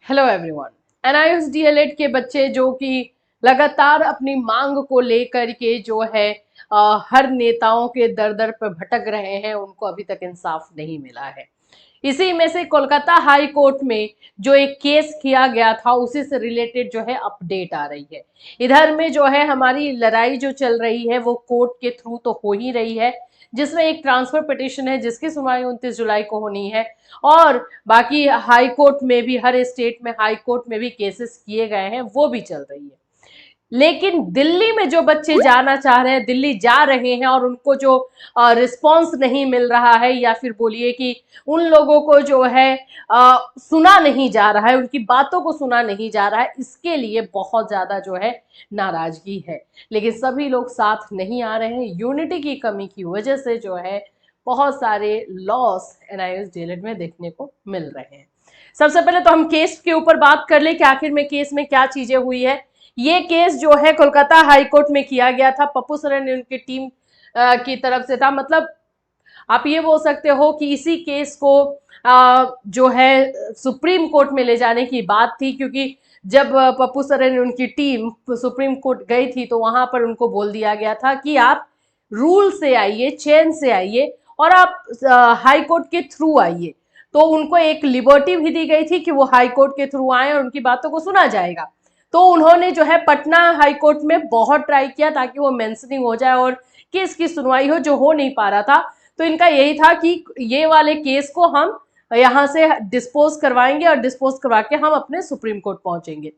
Hello everyone. NIS DElEd के बच्चे जो कि लगातार अपनी मांग को लेकर के जो है हर नेताओं के दर दर पर भटक रहे हैं, उनको अभी तक इंसाफ नहीं मिला है। इसी में से कोलकाता हाई कोर्ट में जो एक केस किया गया था, उसी से रिलेटेड जो है अपडेट आ रही है। इधर में जो है हमारी लड़ाई जो चल रही है वो कोर्ट के थ्रू तो हो ही रही है, जिसमें एक ट्रांसफर पिटिशन है जिसकी सुनवाई 29 जुलाई को होनी है। और बाकी हाई कोर्ट में भी, हर स्टेट में हाई कोर्ट में भी केसेस किए गए हैं, वो भी चल रही है। लेकिन दिल्ली में जो बच्चे जाना चाह रहे हैं, दिल्ली जा रहे हैं और उनको जो रिस्पांस नहीं मिल रहा है, या फिर बोलिए कि उन लोगों को जो है सुना नहीं जा रहा है, उनकी बातों को सुना नहीं जा रहा है, इसके लिए बहुत ज्यादा जो है नाराजगी है। लेकिन सभी लोग साथ नहीं आ रहे हैं। यूनिटी की कमी की वजह से जो है बहुत सारे लॉस एनआईएस डीएलएड में देखने को मिल रहे हैं। सबसे पहले तो हम केस के ऊपर बात कर ले कि आखिर में केस में क्या चीजें हुई है। ये केस जो है कोलकाता हाई कोर्ट में किया गया था। पप्पू सोरेन ने उनकी टीम की तरफ से था। मतलब आप ये बोल सकते हो कि इसी केस को जो है सुप्रीम कोर्ट में ले जाने की बात थी, क्योंकि जब पप्पू सोरेन ने उनकी टीम सुप्रीम कोर्ट गई थी तो वहां पर उनको बोल दिया गया था कि आप रूल से आइए, चेन से आइए और आप हाई कोर्ट के थ्रू आइए। तो उनको एक लिबर्टी भी दी गई थी कि वो हाई कोर्ट के थ्रू आए और उनकी बातों को सुना जाएगा। तो उन्होंने जो है पटना हाई कोर्ट में बहुत ट्राई किया ताकि वो मेंशनिंग हो जाए और केस की सुनवाई हो, जो हो नहीं पा रहा था। तो इनका यही था कि ये वाले केस को हम यहाँ से डिस्पोज करवाएंगे और डिस्पोज करवा के हम अपने सुप्रीम कोर्ट पहुंचेंगे।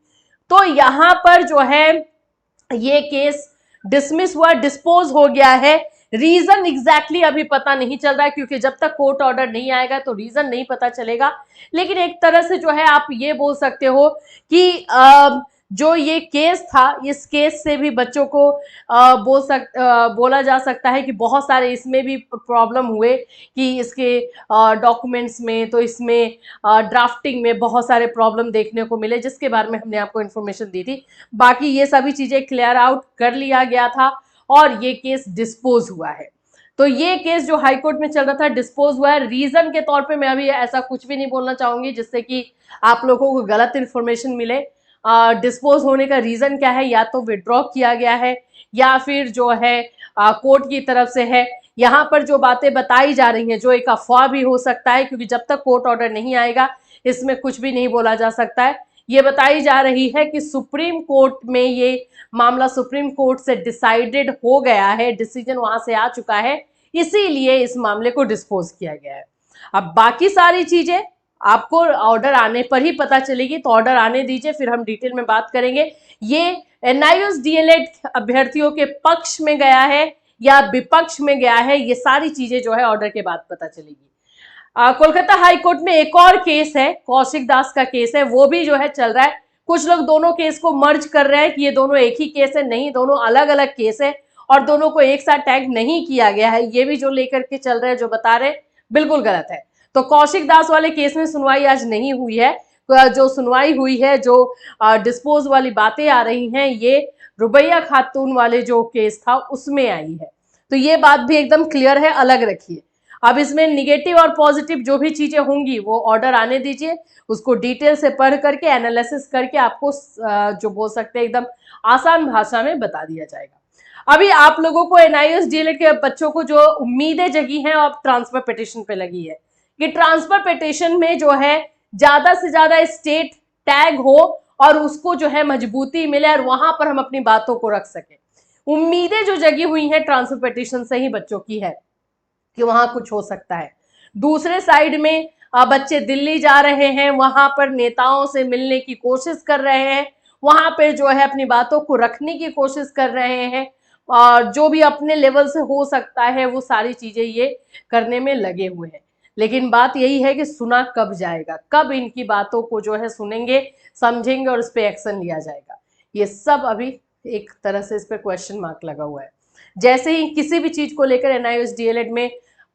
तो यहाँ पर जो है ये केस डिसमिस हुआ, डिस्पोज हो गया है। रीजन एग्जैक्टली अभी पता नहीं चल रहा है, क्योंकि जब तक कोर्ट ऑर्डर नहीं आएगा तो रीजन नहीं पता चलेगा। लेकिन एक तरह से जो है आप ये बोल सकते हो कि जो ये केस था, इस केस से भी बच्चों को बोला जा सकता है कि बहुत सारे इसमें भी प्रॉब्लम हुए कि इसके डॉक्यूमेंट्स में, तो इसमें ड्राफ्टिंग में बहुत सारे प्रॉब्लम देखने को मिले, जिसके बारे में हमने आपको इन्फॉर्मेशन दी थी। बाकी ये सभी चीजें क्लियर आउट कर लिया गया था और ये केस डिस्पोज हुआ है। तो ये केस जो हाई कोर्ट में चल रहा था डिस्पोज हुआ है। रीजन के तौर पे मैं अभी ऐसा कुछ भी नहीं बोलना चाहूंगी जिससे कि आप लोगों को गलत इन्फॉर्मेशन मिले। डिस्पोज होने का रीजन क्या है, या तो विड्रॉ किया गया है या फिर जो है कोर्ट की तरफ से है। यहाँ पर जो बातें बताई जा रही हैं, जो एक अफवाह भी हो सकता है, क्योंकि जब तक कोर्ट ऑर्डर नहीं आएगा इसमें कुछ भी नहीं बोला जा सकता है। ये बताई जा रही है कि सुप्रीम कोर्ट में ये मामला सुप्रीम कोर्ट से डिसाइडेड हो गया है, डिसीजन वहां से आ चुका है, इसीलिए इस मामले को डिस्पोज किया गया है। अब बाकी सारी चीजें आपको ऑर्डर आने पर ही पता चलेगी, तो ऑर्डर आने दीजिए, फिर हम डिटेल में बात करेंगे। ये एनआईएस डीएलएड अभ्यर्थियों के पक्ष में गया है या विपक्ष में गया है, ये सारी चीजें जो है ऑर्डर के बाद पता चलेगी। कोलकाता हाई कोर्ट में एक और केस है, कौशिक दास का केस है, वो भी जो है चल रहा है। कुछ लोग दोनों केस को मर्ज कर रहे हैं कि ये दोनों एक ही केस है। नहीं, दोनों अलग अलग केस है और दोनों को एक साथ टैग नहीं किया गया है। ये भी जो लेकर के चल रहे हैं, जो बता रहे हैं, बिल्कुल गलत है। तो कौशिक दास वाले केस में सुनवाई आज नहीं हुई है। जो सुनवाई हुई है, जो डिस्पोज वाली बातें आ रही हैं, ये रुबैया खातून वाले जो केस था उसमें आई है। तो ये बात भी एकदम क्लियर है, अलग रखिए। अब इसमें निगेटिव और पॉजिटिव जो भी चीजें होंगी वो ऑर्डर आने दीजिए, उसको डिटेल से पढ़ करके एनालिसिस करके आपको जो बोल सकते हैं एकदम आसान भाषा में बता दिया जाएगा। अभी आप लोगों को एनआईएस डीएलएड के बच्चों को जो उम्मीदें जगी हैं अब ट्रांसफर पिटिशन पे लगी है कि ट्रांसफर पिटिशन में जो है ज्यादा से ज्यादा स्टेट टैग हो और उसको जो है मजबूती मिले और वहां पर हम अपनी बातों को रख सके। उम्मीदें जो जगी हुई हैं ट्रांसफर पिटिशन से ही बच्चों की है कि वहां कुछ हो सकता है। दूसरे साइड में बच्चे दिल्ली जा रहे हैं, वहां पर नेताओं से मिलने की कोशिश कर रहे हैं, वहां पर जो है अपनी बातों को रखने की कोशिश कर रहे हैं और जो भी अपने लेवल से हो सकता है वो सारी चीजें ये करने में लगे हुए हैं। लेकिन बात यही है कि सुना कब जाएगा, कब इनकी बातों को जो है सुनेंगे, समझेंगे और इस पर एक्शन लिया जाएगा, ये सब अभी एक तरह से इस पर क्वेश्चन मार्क लगा हुआ है। जैसे ही किसी भी चीज को लेकर एनआईएस डीएलएड में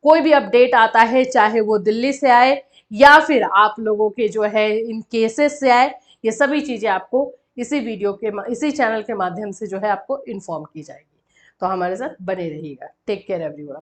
कोई भी अपडेट आता है, चाहे वो दिल्ली से आए या फिर आप लोगों के जो है इन केसेस से आए, ये सभी चीजें आपको इसी वीडियो के इसी चैनल के माध्यम से जो है आपको इन्फॉर्म की जाएगी। तो हमारे साथ बने रहिएगा। Take care everyone.